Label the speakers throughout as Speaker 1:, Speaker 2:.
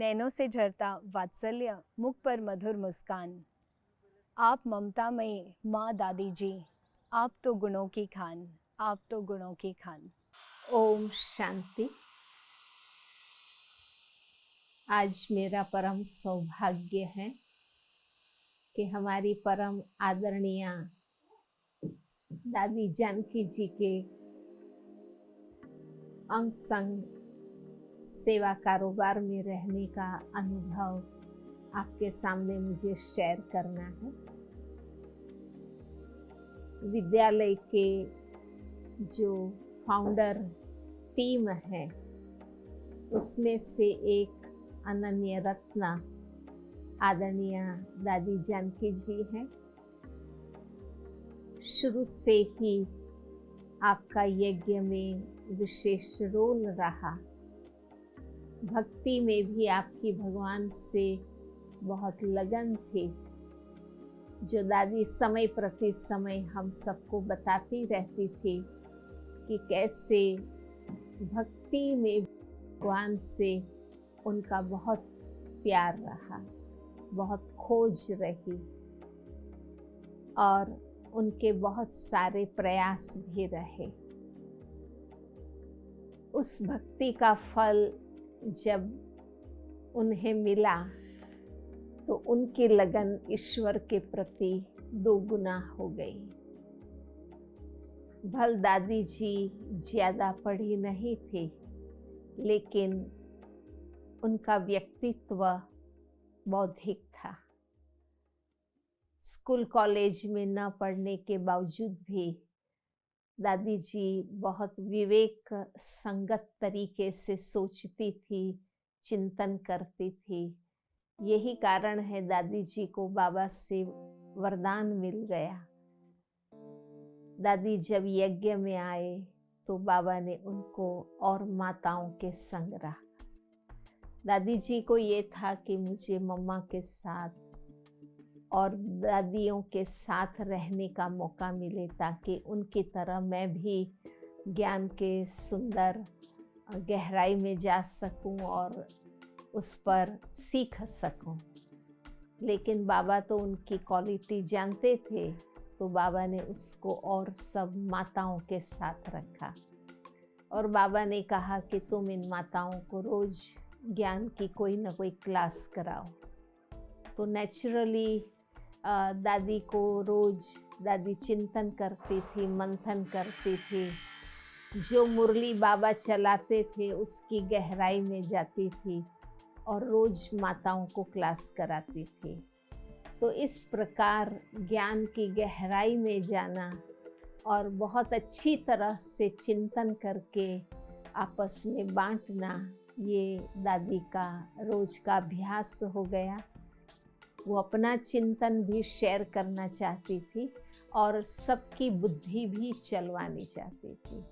Speaker 1: नैनों से झरता वात्सल्य, मुख पर मधुर मुस्कान। आप ममतामयी माँ दादी जी, आप तो गुणों की खान, आप तो गुणों की खान।
Speaker 2: ओम शांति। आज मेरा परम सौभाग्य है कि हमारी परम आदरणीय दादी जानकी जी के अंग संग सेवा कारोबार में रहने का अनुभव आपके सामने मुझे शेयर करना है। विद्यालय के जो फाउंडर टीम है उसमें से एक अनन्य रत्ना आदरणीय दादी जानकी जी हैं। शुरू से ही आपका यज्ञ में विशेष रोल रहा। भक्ति में भी आपकी भगवान से बहुत लगन थी, जो दादी समय प्रति समय हम सबको बताती रहती थी कि कैसे भक्ति में भगवान से उनका बहुत प्यार रहा, बहुत खोज रही और उनके बहुत सारे प्रयास भी रहे। उस भक्ति का फल जब उन्हें मिला तो उनकी लगन ईश्वर के प्रति दोगुना हो गई। भल दादी जी ज्यादा पढ़ी नहीं थी, लेकिन उनका व्यक्तित्व बौद्धिक था। स्कूल कॉलेज में न पढ़ने के बावजूद भी दादी जी बहुत विवेक संगत तरीके से सोचती थी, चिंतन करती थी। यही कारण है दादी जी को बाबा से वरदान मिल गया। दादी जब यज्ञ में आए तो बाबा ने उनको और माताओं के संग रखा। दादी जी को ये था कि मुझे मम्मा के साथ और दादियों के साथ रहने का मौका मिले, ताकि उनकी तरह मैं भी ज्ञान के सुंदर गहराई में जा सकूं और उस पर सीख सकूं। लेकिन बाबा तो उनकी क्वालिटी जानते थे, तो बाबा ने उसको और सब माताओं के साथ रखा और बाबा ने कहा कि तुम इन माताओं को रोज ज्ञान की कोई ना कोई क्लास कराओ। तो नेचुरली दादी को रोज दादी चिंतन करती थी, मंथन करती थी। जो मुरली बाबा चलाते थे उसकी गहराई में जाती थी और रोज माताओं को क्लास कराती थी। तो इस प्रकार ज्ञान की गहराई में जाना और बहुत अच्छी तरह से चिंतन करके आपस में बांटना, ये दादी का रोज का अभ्यास हो गया। वो अपना चिंतन भी शेयर करना चाहती थी और सबकी बुद्धि भी चलवानी चाहती थी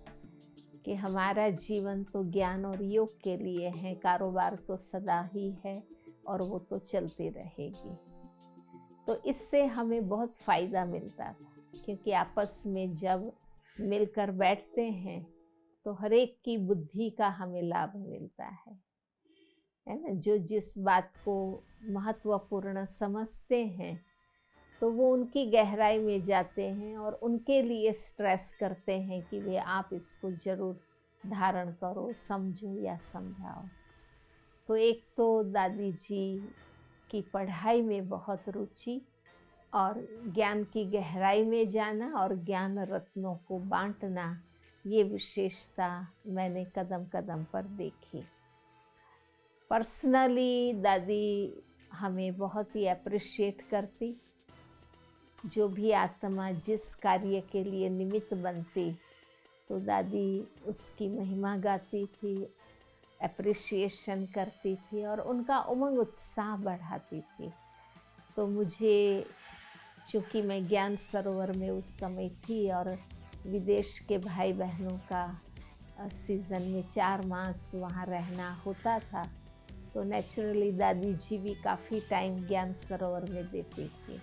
Speaker 2: कि हमारा जीवन तो ज्ञान और योग के लिए है, कारोबार तो सदा ही है और वो तो चलती रहेगी। तो इससे हमें बहुत फ़ायदा मिलता था, क्योंकि आपस में जब मिलकर बैठते हैं तो हर एक की बुद्धि का हमें लाभ मिलता है ना। जो जिस बात को महत्वपूर्ण समझते हैं तो वो उनकी गहराई में जाते हैं और उनके लिए स्ट्रेस करते हैं कि वे आप इसको ज़रूर धारण करो, समझो या समझाओ। तो एक तो दादी जी की पढ़ाई में बहुत रुचि और ज्ञान की गहराई में जाना और ज्ञान रत्नों को बांटना, ये विशेषता मैंने कदम कदम पर देखी। पर्सनली दादी हमें बहुत ही अप्रिशिएट करती। जो भी आत्मा जिस कार्य के लिए निमित्त बनती तो दादी उसकी महिमा गाती थी, अप्रिशिएशन करती थी और उनका उमंग उत्साह बढ़ाती थी। तो मुझे, चूँकि मैं ज्ञान सरोवर में उस समय थी और विदेश के भाई बहनों का सीज़न में 4 मास वहाँ रहना होता था, तो नेचुरली दादी जी भी काफ़ी टाइम ज्ञान सरोवर में देती थी।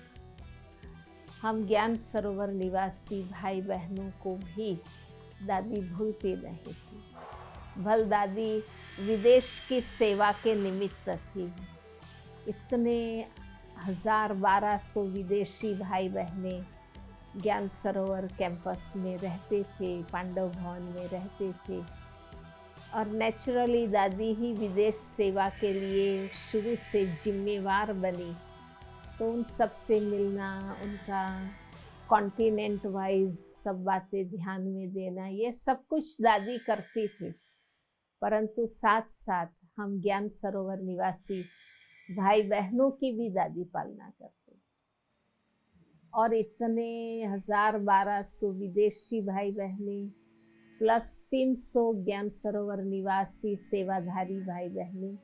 Speaker 2: हम ज्ञान सरोवर निवासी भाई बहनों को भी दादी भूलती नहीं थी। भल दादी विदेश की सेवा के निमित्त थी। इतने 1200 विदेशी भाई बहनें ज्ञान सरोवर कैंपस में रहते थे, पांडव भवन में रहते थे, और नेचुरली दादी ही विदेश सेवा के लिए शुरू से जिम्मेवार बनी। तो उन सब से मिलना, उनका कॉन्टिनेंट वाइज सब बातें ध्यान में देना, ये सब कुछ दादी करती थी। परंतु साथ साथ हम ज्ञान सरोवर निवासी भाई बहनों की भी दादी पालना करते, और इतने 1200 विदेशी भाई बहनें प्लस 300 ज्ञान सरोवर निवासी सेवाधारी भाई बहनें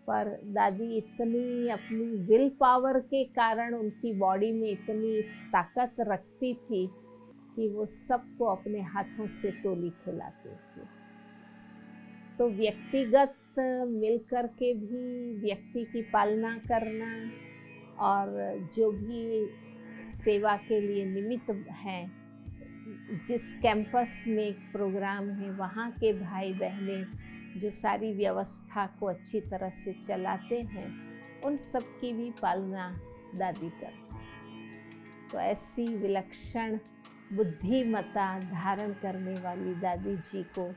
Speaker 2: पर दादी इतनी अपनी विल पावर के कारण उनकी बॉडी में इतनी ताकत रखती थी कि वो सबको अपने हाथों से टोली खिलाते थे। तो व्यक्तिगत मिलकर के भी व्यक्ति की पालना करना, और जो भी सेवा के लिए निमित्त हैं, जिस कैंपस में एक प्रोग्राम है वहाँ के भाई बहनें जो सारी व्यवस्था को अच्छी तरह से चलाते हैं, उन सब की भी पालना दादी करती। तो ऐसी विलक्षण बुद्धिमत्ता धारण करने वाली दादी जी को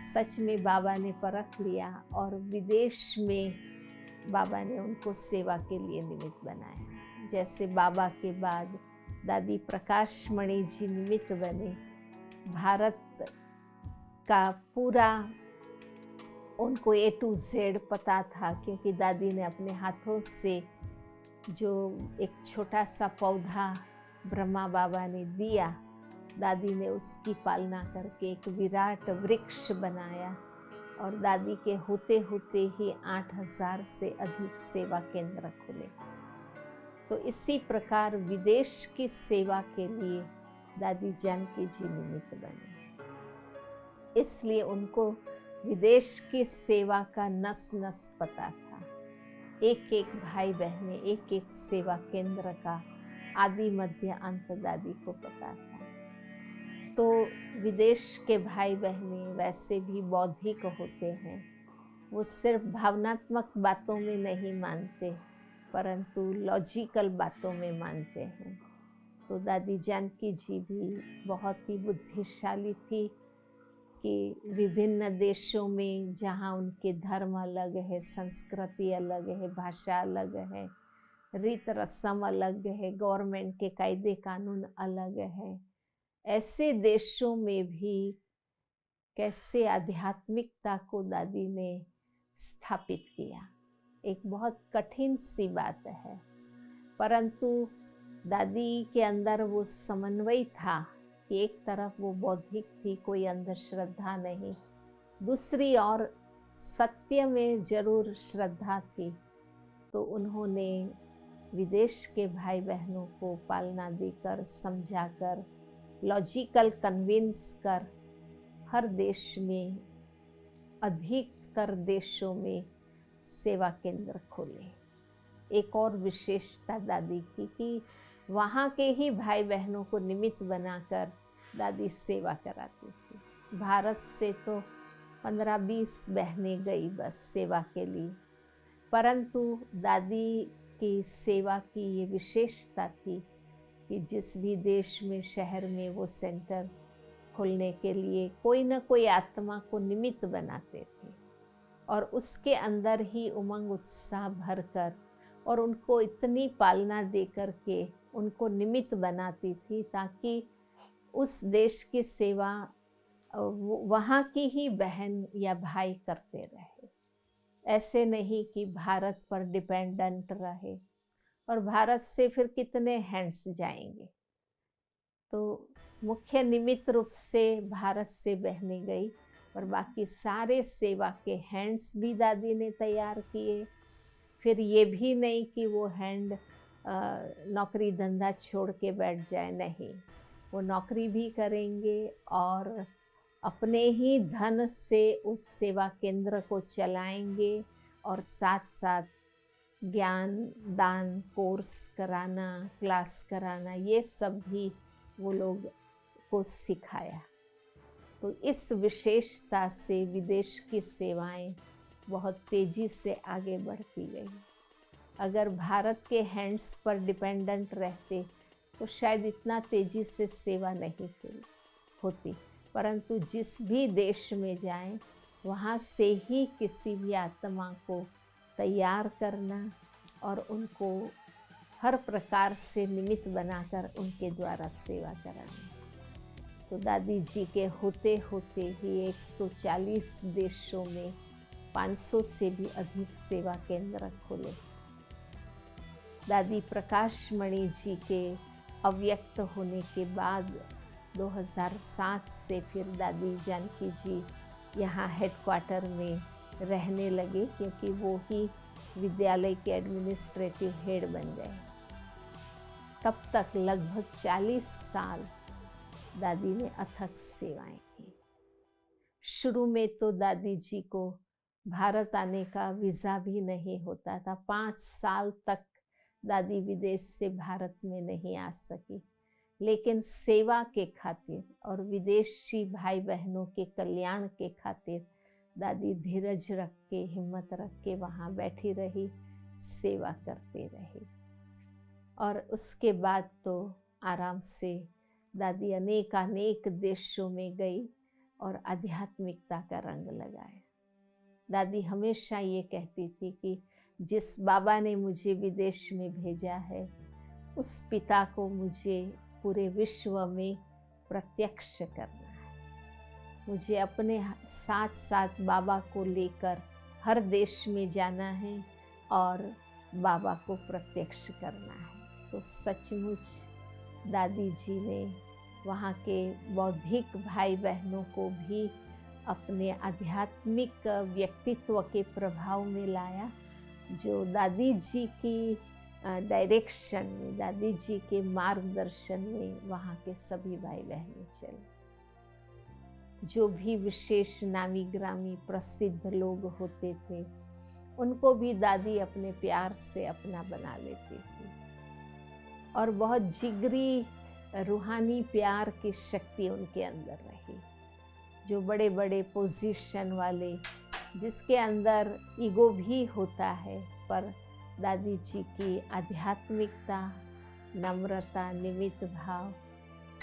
Speaker 2: सच में बाबा ने परख लिया, और विदेश में बाबा ने उनको सेवा के लिए निमित्त बनाया। जैसे बाबा के बाद दादी प्रकाश मणि जी निमित्त बने, भारत का पूरा उनको A to Z पता था, क्योंकि दादी ने अपने हाथों से जो एक छोटा सा पौधा ब्रह्मा बाबा ने दिया, दादी ने उसकी पालना करके एक विराट वृक्ष बनाया, और दादी के होते होते ही 8000 से अधिक सेवा केंद्र खुले। तो इसी प्रकार विदेश की सेवा के लिए दादी जानकी जी निमित्त बने। इसलिए उनको विदेश की सेवा का नस नस पता था। एक एक भाई बहनें, एक एक सेवा केंद्र का आदि मध्य अंत दादी को पता था। तो विदेश के भाई बहनें वैसे भी बौद्धिक होते हैं, वो सिर्फ भावनात्मक बातों में नहीं मानते, परंतु लॉजिकल बातों में मानते हैं। तो दादी जानकी जी भी बहुत ही बुद्धिशाली थी कि विभिन्न देशों में जहाँ उनके धर्म अलग है, संस्कृति अलग है, भाषा अलग है, रीत रस्म अलग है, गवर्नमेंट के कायदे कानून अलग है, ऐसे देशों में भी कैसे आध्यात्मिकता को दादी ने स्थापित किया, एक बहुत कठिन सी बात है। परंतु दादी के अंदर वो समन्वय था कि एक तरफ वो बौद्धिक थी, कोई अंधश्रद्धा नहीं, दूसरी ओर सत्य में जरूर श्रद्धा थी। तो उन्होंने विदेश के भाई बहनों को पालना देकर, समझाकर, लॉजिकल कन्विंस कर हर देश में, अधिकतर देशों में सेवा केंद्र खोले। एक और विशेषता दादी की कि वहाँ के ही भाई बहनों को निमित्त बनाकर दादी सेवा कराती थी। भारत से तो 15-20 बहनें गई बस सेवा के लिए, परंतु दादी की सेवा की ये विशेषता थी कि जिस भी देश में, शहर में वो सेंटर खोलने के लिए कोई न कोई आत्मा को निमित्त बनाते थे, और उसके अंदर ही उमंग उत्साह भरकर और उनको इतनी पालना दे कर के उनको निमित्त बनाती थी, ताकि उस देश की सेवा वहाँ की ही बहन या भाई करते रहे। ऐसे नहीं कि भारत पर डिपेंडेंट रहे, और भारत से फिर कितने हैंड्स जाएंगे। तो मुख्य निमित्त रूप से भारत से बहने गई, और बाकी सारे सेवा के हैंड्स भी दादी ने तैयार किए। फिर ये भी नहीं कि वो हैंड नौकरी धंधा छोड़ के बैठ जाए, नहीं, वो नौकरी भी करेंगे और अपने ही धन से उस सेवा केंद्र को चलाएंगे, और साथ साथ ज्ञान दान कोर्स कराना, क्लास कराना, ये सब भी वो लोग को सिखाया। तो इस विशेषता से विदेश की सेवाएं बहुत तेजी से आगे बढ़ती गई। अगर भारत के हैंड्स पर डिपेंडेंट रहते तो शायद इतना तेजी से सेवा नहीं होती, परंतु जिस भी देश में जाएं वहाँ से ही किसी भी आत्मा को तैयार करना और उनको हर प्रकार से निमित्त बनाकर उनके द्वारा सेवा कराना। तो दादी जी के होते होते ही 140 देशों में 500 से भी अधिक सेवा केंद्र खोले। दादी प्रकाश मणि जी के अव्यक्त होने के बाद 2007 से फिर दादी जानकी जी यहाँ हेडक्वार्टर में रहने लगे, क्योंकि वो ही विद्यालय के एडमिनिस्ट्रेटिव हेड बन गए। तब तक लगभग 40 साल दादी ने अथक सेवाएं की। शुरू में तो दादी जी को भारत आने का वीज़ा भी नहीं होता था। 5 साल तक दादी विदेश से भारत में नहीं आ सकी, लेकिन सेवा के खातिर और विदेशी भाई बहनों के कल्याण के खातिर दादी धीरज रख के, हिम्मत रख के वहाँ बैठी रही, सेवा करते रही। और उसके बाद तो आराम से दादी अनेक देशों में गई और आध्यात्मिकता का रंग लगाया। दादी हमेशा ये कहती थी कि जिस बाबा ने मुझे विदेश में भेजा है, उस पिता को मुझे पूरे विश्व में प्रत्यक्ष करना है। मुझे अपने साथ साथ बाबा को लेकर हर देश में जाना है और बाबा को प्रत्यक्ष करना है। तो सचमुच दादी जी ने वहाँ के बौद्धिक भाई बहनों को भी अपने आध्यात्मिक व्यक्तित्व के प्रभाव में लाया, जो दादी जी की डायरेक्शन में, दादी जी के मार्गदर्शन में वहाँ के सभी भाई बहनें चले। जो भी विशेष नामी ग्रामी प्रसिद्ध लोग होते थे, उनको भी दादी अपने प्यार से अपना बना लेती थी और बहुत जिगरी रूहानी प्यार की शक्ति उनके अंदर रही। जो बड़े बड़े पोजीशन वाले, जिसके अंदर ईगो भी होता है, पर दादी जी की आध्यात्मिकता, नम्रता, निमित्त भाव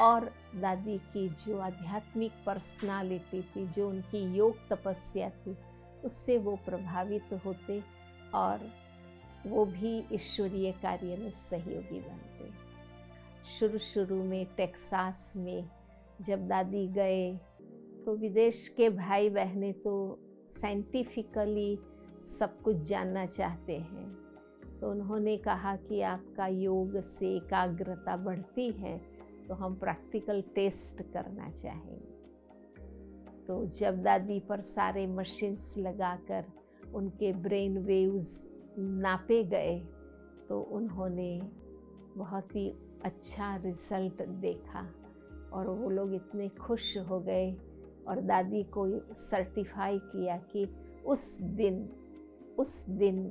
Speaker 2: और दादी की जो आध्यात्मिक पर्सनालिटी थी, जो उनकी योग तपस्या थी, उससे वो प्रभावित होते और वो भी ईश्वरीय कार्य में सहयोगी बनते। शुरू में टेक्सास में जब दादी गए तो विदेश के भाई बहनें तो साइंटिफिकली सब कुछ जानना चाहते हैं। तो उन्होंने कहा कि आपका योग से एकाग्रता बढ़ती है, तो हम प्रैक्टिकल टेस्ट करना चाहेंगे। तो जब दादी पर सारे मशीन्स लगाकर उनके ब्रेन वेव्स नापे गए तो उन्होंने बहुत ही अच्छा रिजल्ट देखा और वो लोग इतने खुश हो गए और दादी को सर्टिफाई किया कि उस दिन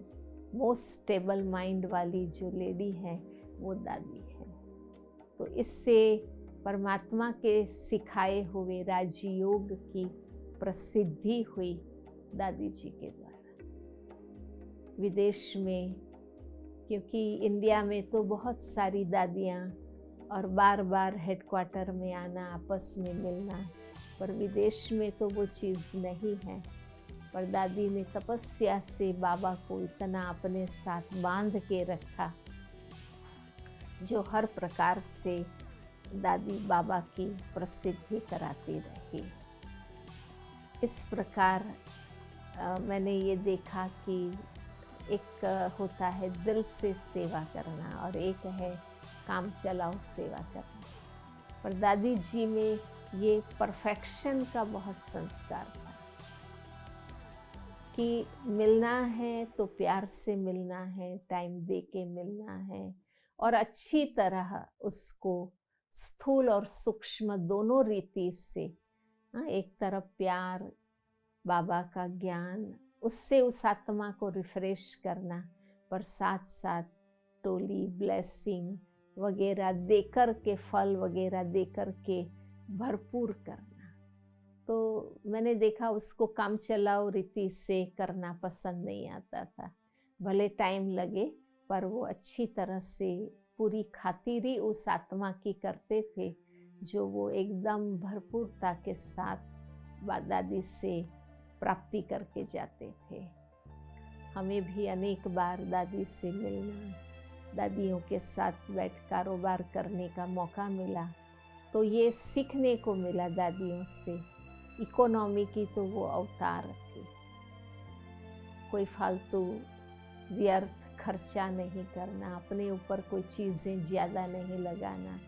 Speaker 2: मोस्ट स्टेबल माइंड वाली जो लेडी है वो दादी है। तो इससे परमात्मा के सिखाए हुए राजयोग की प्रसिद्धि हुई दादी जी के द्वारा। विदेश में, क्योंकि इंडिया में तो बहुत सारी दादियाँ और बार बार हेडक्वार्टर में आना, आपस में मिलना, पर विदेश में तो वो चीज़ नहीं है। पर दादी ने तपस्या से बाबा को इतना अपने साथ बांध के रखा, जो हर प्रकार से दादी बाबा की प्रसिद्धि कराती रही। इस प्रकार मैंने ये देखा कि एक होता है दिल से सेवा करना और एक है काम चलाओ सेवा करना। पर दादी जी में ये परफेक्शन का बहुत संस्कार था कि मिलना है तो प्यार से मिलना है, टाइम दे के मिलना है और अच्छी तरह उसको स्थूल और सूक्ष्म दोनों रीति से, एक तरफ प्यार, बाबा का ज्ञान, उससे उस आत्मा को रिफ्रेश करना, पर साथ साथ टोली, ब्लेसिंग वगैरह देकर के, फल वगैरह देकर के भरपूर करना। तो मैंने देखा उसको काम चलाओ रीति से करना पसंद नहीं आता था। भले टाइम लगे पर वो अच्छी तरह से पूरी खातिरी उस आत्मा की करते थे जो वो एकदम भरपूरता के साथ दादी से प्राप्ति करके जाते थे। हमें भी अनेक बार दादी से मिलना, दादियों के साथ बैठ कारोबार करने का मौका मिला, तो ये सीखने को मिला दादियों से। इकोनॉमी की तो वो अवतार थी, कोई फालतू व्यर्थ खर्चा नहीं करना, अपने ऊपर कोई चीज़ें ज़्यादा नहीं लगाना,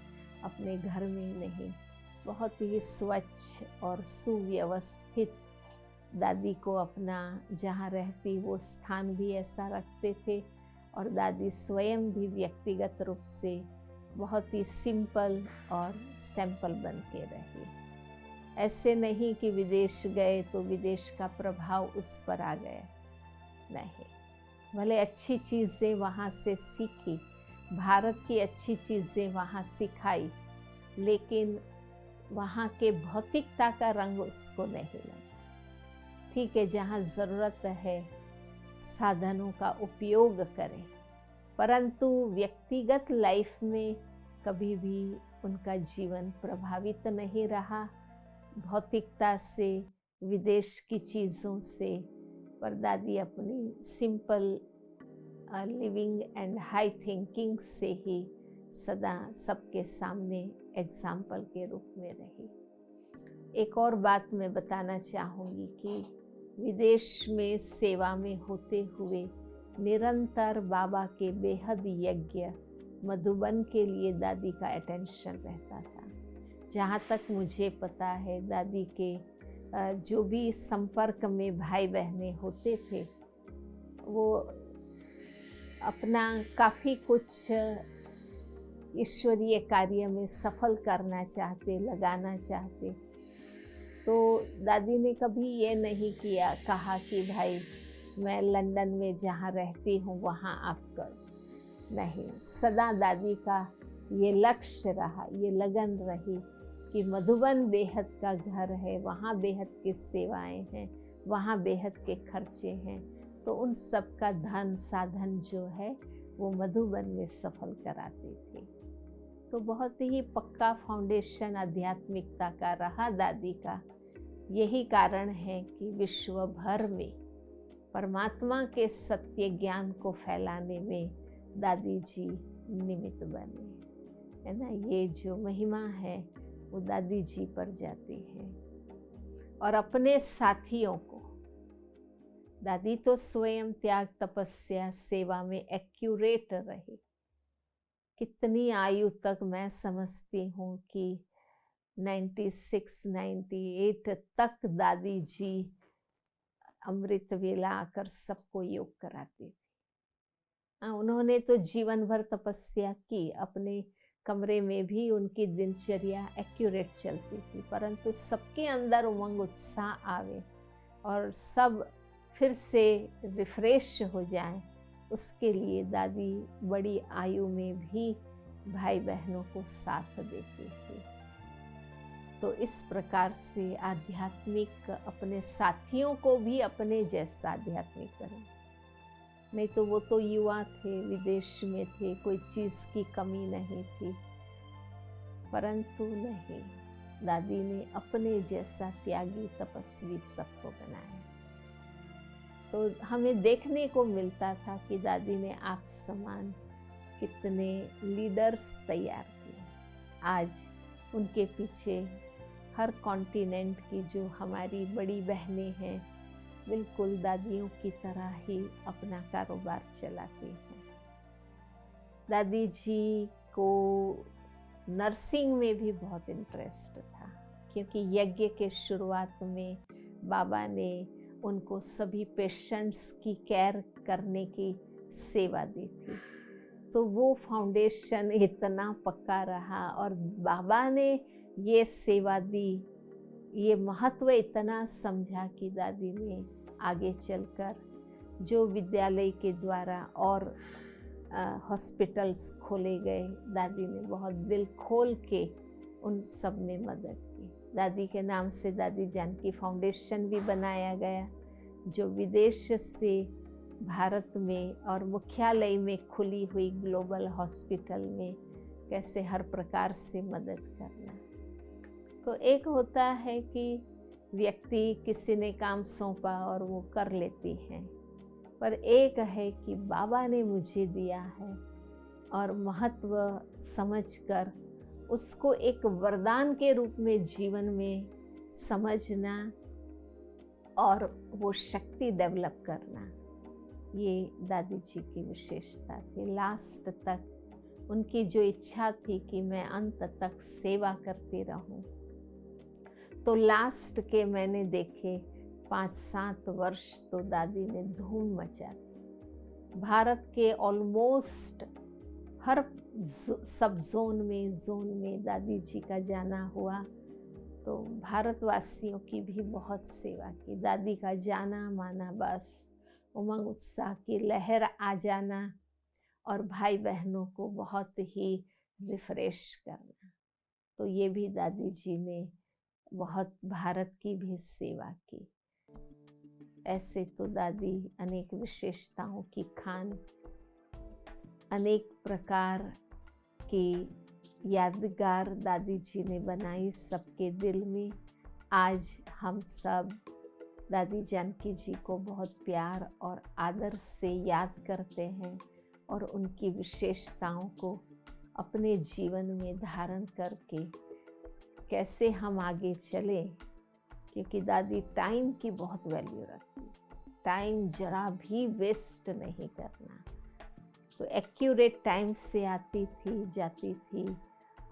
Speaker 2: अपने घर में नहीं, बहुत ही स्वच्छ और सुव्यवस्थित दादी को अपना जहाँ रहती वो स्थान भी ऐसा रखते थे। और दादी स्वयं भी व्यक्तिगत रूप से बहुत ही सिंपल और सैंपल बन के रही। ऐसे नहीं कि विदेश गए तो विदेश का प्रभाव उस पर आ गया, नहीं। भले अच्छी चीज़ें वहाँ से सीखी, भारत की अच्छी चीज़ें वहाँ सिखाई, लेकिन वहाँ के भौतिकता का रंग उसको नहीं लगा। ठीक है, जहाँ ज़रूरत है साधनों का उपयोग करें, परंतु व्यक्तिगत लाइफ में कभी भी उनका जीवन प्रभावित नहीं रहा भौतिकता से, विदेश की चीज़ों से। पर दादी अपनी simple living and high thinking से ही सदा सबके सामने एग्जाम्पल के रूप में रही। एक और बात मैं बताना चाहूँगी कि विदेश में सेवा में होते हुए निरंतर बाबा के बेहद यज्ञ मधुबन के लिए दादी का अटेंशन रहता था। जहाँ तक मुझे पता है, दादी के जो भी संपर्क में भाई बहनें होते थे वो अपना काफ़ी कुछ ईश्वरीय कार्य में सफल करना चाहते, लगाना चाहते। तो दादी ने कभी ये नहीं कहा कि भाई मैं लंदन में जहाँ रहती हूँ वहाँ आप करो, नहीं। सदा दादी का ये लक्ष्य रहा, ये लगन रही कि मधुबन बेहद का घर है, वहाँ बेहद की सेवाएं हैं, वहाँ बेहद के खर्चे हैं, तो उन सब का धन साधन जो है वो मधुबन में सफल कराते थे। तो बहुत ही पक्का फाउंडेशन आध्यात्मिकता का रहा दादी का। यही कारण है कि विश्व भर में परमात्मा के सत्य ज्ञान को फैलाने में दादी जी निमित्त बने, है ना। ये जो महिमा है वो दादी जी पर जाती है। और अपने साथियों को, दादी तो स्वयं त्याग तपस्या सेवा में एक्यूरेट रही। कितनी आयु तक मैं समझती हूँ कि 96-98 तक दादी जी अमृत वेला आकर सबको योग कराती थी। उन्होंने तो जीवन भर तपस्या की, अपने कमरे में भी उनकी दिनचर्या एक्यूरेट चलती थी, परंतु सबके अंदर उमंग उत्साह आवे और सब फिर से रिफ्रेश हो जाएं, उसके लिए दादी बड़ी आयु में भी भाई बहनों को साथ देती थी। तो इस प्रकार से आध्यात्मिक अपने साथियों को भी अपने जैसा आध्यात्मिक करें। नहीं तो वो तो युवा थे, विदेश में थे, कोई चीज़ की कमी नहीं थी, परंतु नहीं, दादी ने अपने जैसा त्यागी तपस्वी सबको बनाया। तो हमें देखने को मिलता था कि दादी ने आप समान कितने लीडर्स तैयार किए। आज उनके पीछे हर कॉन्टिनेंट की जो हमारी बड़ी बहनें हैं बिल्कुल दादियों की तरह ही अपना कारोबार चलाती हैं। दादी जी को नर्सिंग में भी बहुत इंटरेस्ट था, क्योंकि यज्ञ के शुरुआत में बाबा ने उनको सभी पेशेंट्स की केयर करने की सेवा दी थी। तो वो फाउंडेशन इतना पक्का रहा और बाबा ने ये सेवा दी, ये महत्व इतना समझा कि दादी ने आगे चलकर जो विद्यालय के द्वारा और हॉस्पिटल्स खोले गए, दादी ने बहुत दिल खोल के उन सब में मदद की। दादी के नाम से दादी जानकी फाउंडेशन भी बनाया गया, जो विदेश से भारत में और मुख्यालय में खुली हुई ग्लोबल हॉस्पिटल में कैसे हर प्रकार से मदद करना। तो एक होता है कि व्यक्ति किसी ने काम सौंपा और वो कर लेती हैं, पर एक है कि बाबा ने मुझे दिया है और महत्व समझकर उसको एक वरदान के रूप में जीवन में समझना और वो शक्ति डेवलप करना, ये दादी जी की विशेषता थी। लास्ट तक उनकी जो इच्छा थी कि मैं अंत तक सेवा करती रहूं, तो लास्ट के मैंने देखे 5-7 वर्ष तो दादी ने धूम मचा दी। भारत के ऑलमोस्ट हर सब जोन में दादी जी का जाना हुआ, तो भारतवासियों की भी बहुत सेवा की। दादी का जाना माना बस उमंग उत्साह की लहर आ जाना और भाई बहनों को बहुत ही रिफ्रेश करना। तो ये भी दादी जी ने बहुत भारत की भी सेवा की। ऐसे तो दादी अनेक विशेषताओं की खान, अनेक प्रकार की यादगार दादी जी ने बनाई सबके दिल में। आज हम सब दादी जानकी जी को बहुत प्यार और आदर से याद करते हैं और उनकी विशेषताओं को अपने जीवन में धारण करके कैसे हम आगे चलें, क्योंकि दादी टाइम की बहुत वैल्यू रखती। टाइम जरा भी वेस्ट नहीं करना, तो एक्यूरेट टाइम से आती थी जाती थी,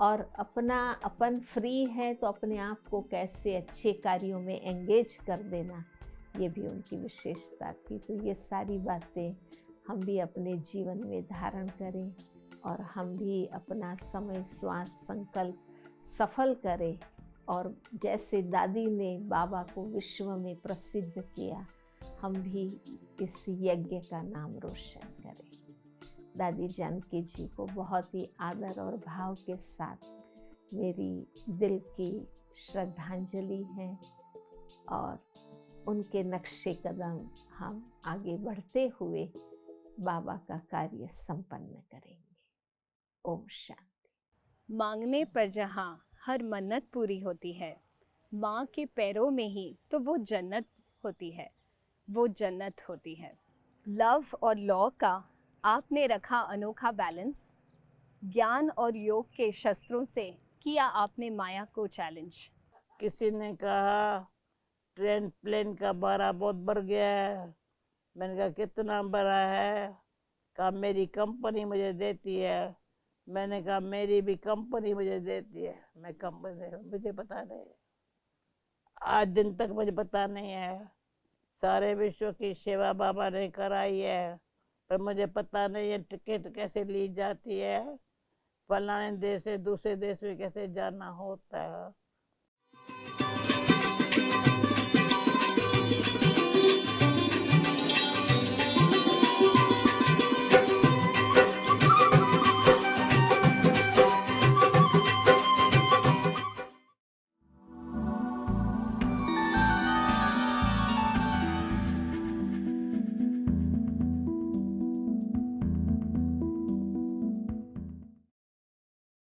Speaker 2: और अपन फ्री है तो अपने आप को कैसे अच्छे कार्यों में एंगेज कर देना, ये भी उनकी विशेषता थी। तो ये सारी बातें हम भी अपने जीवन में धारण करें और हम भी अपना समय श्वास संकल्प सफल करें, और जैसे दादी ने बाबा को विश्व में प्रसिद्ध किया, हम भी इस यज्ञ का नाम रोशन करें। दादी जानकी जी को बहुत ही आदर और भाव के साथ मेरी दिल की श्रद्धांजलि है, और उनके नक्शे कदम हम आगे बढ़ते हुए बाबा का कार्य संपन्न करेंगे। ओम शांति।
Speaker 1: मांगने पर जहाँ हर मन्नत पूरी होती है, माँ के पैरों में ही तो वो जन्नत होती है, वो जन्नत होती है। लव और लॉ का आपने रखा अनोखा बैलेंस, ज्ञान और योग के शस्त्रों से किया आपने माया को चैलेंज।
Speaker 3: किसी ने कहा ट्रेन प्लेन का भाड़ा बहुत बढ़ गया है। मैंने कहा कितना बढ़ा है? कहा मेरी कंपनी मुझे देती है। मैंने कहा मेरी भी कंपनी मुझे देती है। मैं कंपनी मुझे पता नहीं, आज दिन तक मुझे पता नहीं है। सारे विश्व की सेवा बाबा ने कराई है, पर मुझे पता नहीं है टिकट कैसे ली जाती है, फलाने देश से दूसरे देश में कैसे जाना होता है।